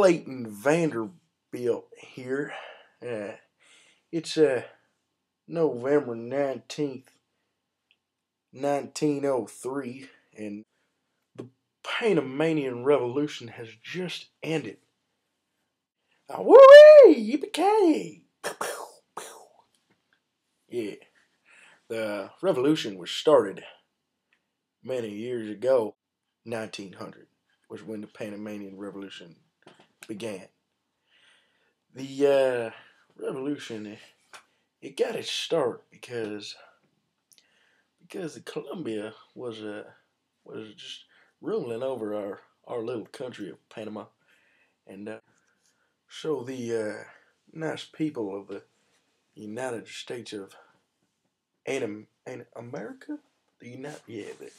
Clayton Vanderbilt here. It's November 19th, 1903, and the Panamanian Revolution has just ended. Woo-wee! Yippee-ki-yay! Yeah, the revolution was started many years ago. 1900 was when the Panamanian Revolution began. The revolution, it got its start because the Colombia was just ruling over our little country of Panama, and so the nice people of the United States of America, the United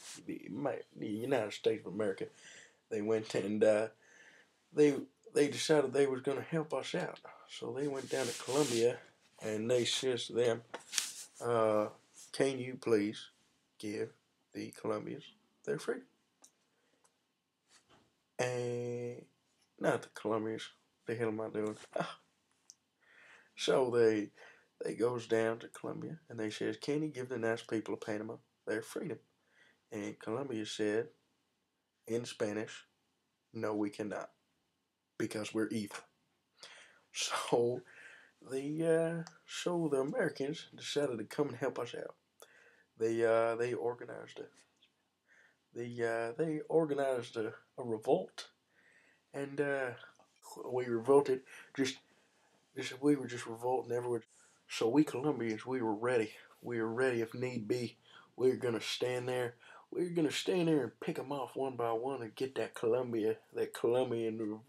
States of America, they went and they decided they was going to help us out. So they went down to Colombia and they says to them, can you please give the Colombians their freedom? And not the Colombians. The hell am I doing? So they goes down to Colombia and they says, can you give the nice people of Panama their freedom? And Colombia said in Spanish, no, we cannot, because we're evil. So the Americans decided to come and help us out. They organized a revolt, and we revolted. We were just revolting everywhere. So we Colombians, we were ready. We were ready if need be. We were gonna stand there. We were gonna stand there and pick them off one by one and get that Colombian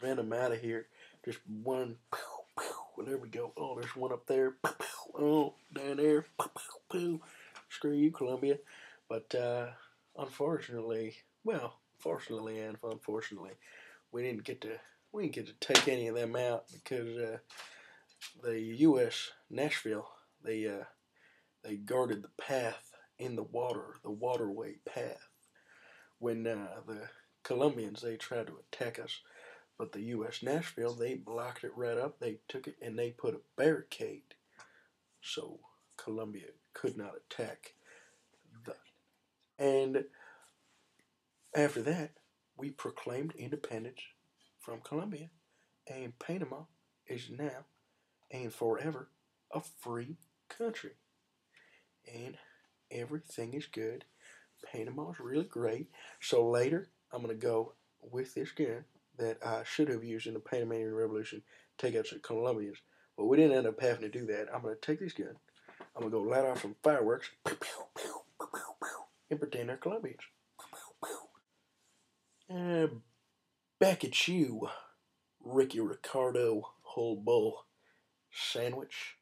venom out of here. Just one. Pew, pew. Well, there we go. Oh, there's one up there. Pew, pew. Oh, down there. Pew, pew, pew. Screw you, Colombia. But unfortunately, fortunately and unfortunately, we didn't get to take any of them out because the U.S. Nashville, they guarded the path in the waterway path. When the Colombians, they tried to attack us, but the U.S. Nashville, they blocked it right up. They took it and they put a barricade, so Colombia could not attack. And after that, we proclaimed independence from Colombia, and Panama is now and forever a free country. And everything is good. Panama is really great. So later, I'm going to go with this gun that I should have used in the Panamanian Revolution, take out some Colombians. But we didn't end up having to do that. I'm going to take this gun. I'm going to go light off some fireworks and pretend they're Colombians. Back at you, Ricardo, whole bull sandwich.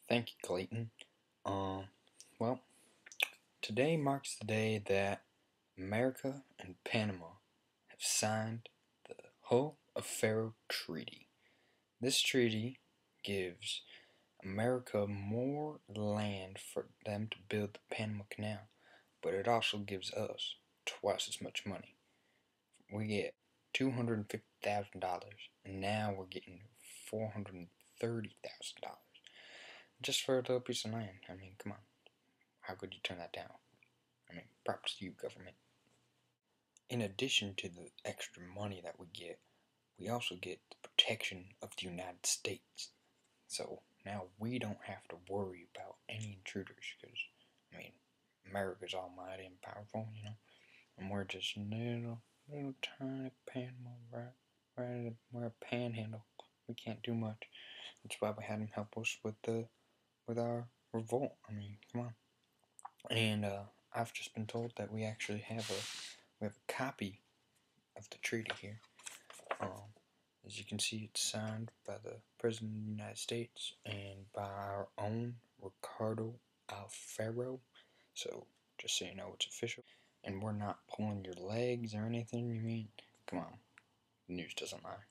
Thank you, Clayton. Well, today marks the day that America and Panama have signed the Hull of Faro Treaty. This treaty gives America more land for them to build the Panama Canal, but it also gives us twice as much money. We get $250,000, and now we're getting $430,000 just for a little piece of land. I mean, come on. How could you turn that down? I mean, props to you, government. In addition to the extra money that we get, we also get the protection of the United States. So now we don't have to worry about any intruders because, I mean, America's almighty and powerful, you know, and we're just little tiny Panama, right? We're a panhandle. We can't do much. That's why we had them help us with our revolt. I mean, come on. And I've just been told that we actually have a copy of the treaty here. As you can see, it's signed by the President of the United States and by our own Ricardo Alfaro. So, just so you know, it's official. And we're not pulling your legs or anything, you mean? Come on, the news doesn't lie.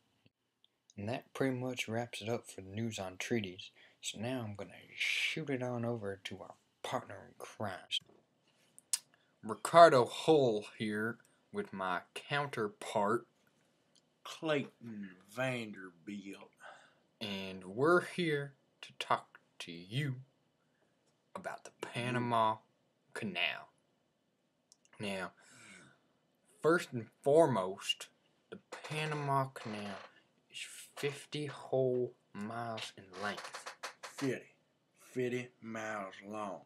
And that pretty much wraps it up for the news on treaties. So now I'm going to shoot it on over to our partner in crime. Ricardo Hull here with my counterpart, Clayton Vanderbilt. And we're here to talk to you about the Panama Canal. Now, first and foremost, the Panama Canal is 50 whole miles in length. 50 miles long.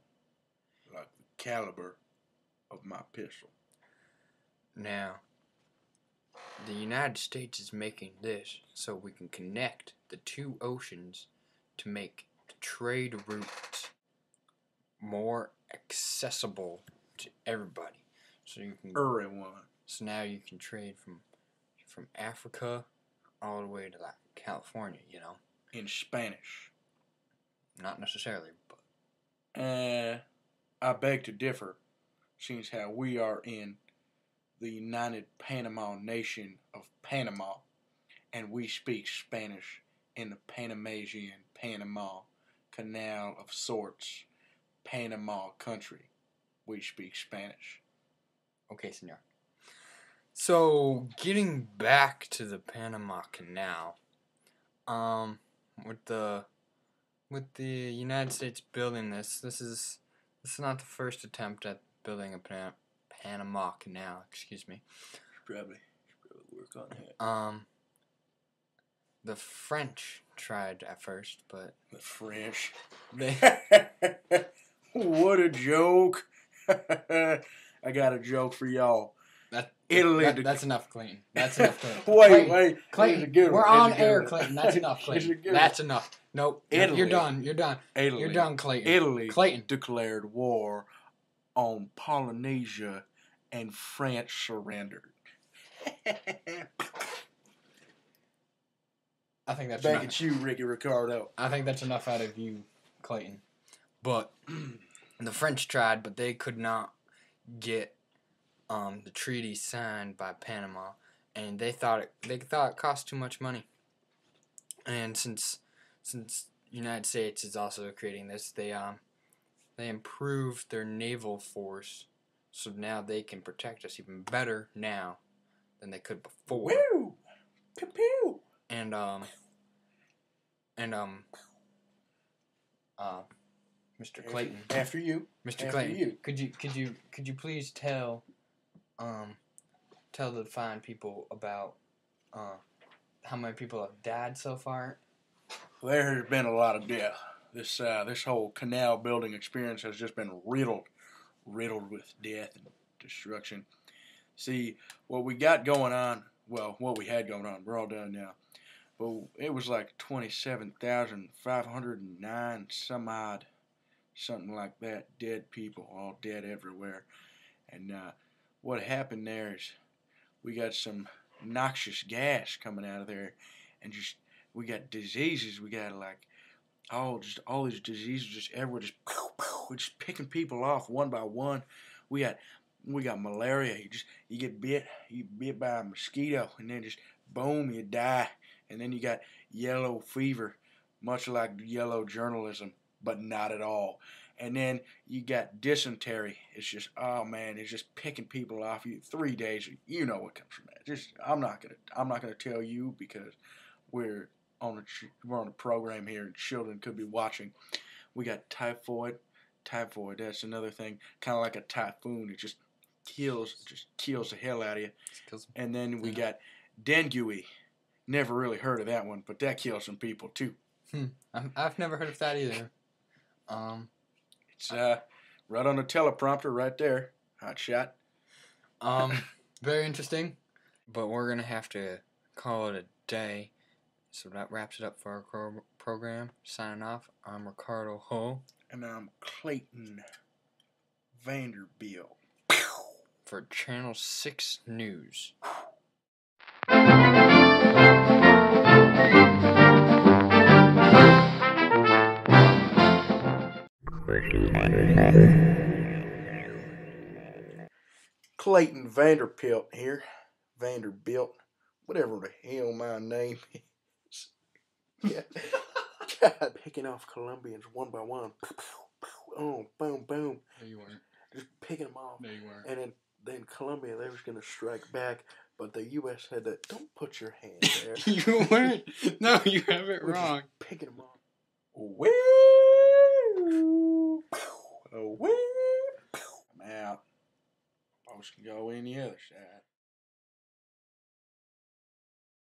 Like the caliber of my pistol. Now, the United States is making this so we can connect the two oceans to make the trade routes more accessible to everybody. So you can Everyone. So now you can trade from Africa all the way to like California, you know. In Spanish. Not necessarily, but I beg to differ, since how we are in the United Panama Nation of Panama, and we speak Spanish in the Panamasian Panama Canal of sorts, Panama country. We speak Spanish. okay, senor. So getting back to the Panama Canal, with the United States building this is not the first attempt at building a Panama Canal. Excuse me. Should probably work on that. The French tried at first, but The French. they What a joke! I got a joke for y'all. Italy. That's enough, Clayton. That's enough, Clayton. Wait. Clayton, we're on air, Clayton. That's enough, Clayton. That's enough. Nope. Italy. You're done. You're done. Italy. You're done, Clayton. Italy Clayton declared war on Polynesia, and France surrendered. I think that's Back enough. at you, Ricardo. I think that's enough out of you, Clayton. But the French tried, but they could not get the treaty signed by Panama, and they thought it cost too much money. And since United States is also creating this, they improved their naval force, so now they can protect us even better now than they could before. Woo! Pew pew! And Mr. Clayton. After you. Mr. Clayton, could you please tell the fine people about how many people have died so far? There has been a lot of death. This whole canal building experience has just been riddled with death and destruction. See, what we got going on, well, what we had going on, we're all done now. But it was like 27,509 some odd, something like that, dead people, all dead everywhere. And what happened there is we got some noxious gas coming out of there, and just we got diseases. We got like all these diseases just everywhere, just picking people off one by one. We got malaria. You get bit by a mosquito, and then just boom, you die. And then you got yellow fever, much like yellow journalism, but not at all. And then you got dysentery. It's just, oh man, it's just picking people off. 3 days, you know what comes from that. Just, I'm not gonna tell you because we're on a program here and children could be watching. We got typhoid. That's another thing, kind of like a typhoon. It just kills the hell out of you. And then we got dengue. Never really heard of that one, but that kills some people too. I've never heard of that either. It's right on the teleprompter right there. Hot shot. Very interesting. But we're gonna have to call it a day. So that wraps it up for our program. Signing off. I'm Ricardo Hull. And I'm Clayton Vanderbilt. For Channel 6 News. Clayton Vanderbilt here. Vanderbilt. Whatever the hell my name is. Yeah. God, picking off Colombians one by one. Oh, boom, boom. No, you weren't. Just picking them off. No, you weren't. And then Colombia, they was going to strike back But the U.S. had that. Don't put your hand there. You weren't. No, you have it We're wrong. just picking them up. Woo! Woo! I'm out. I was going to go in the other side.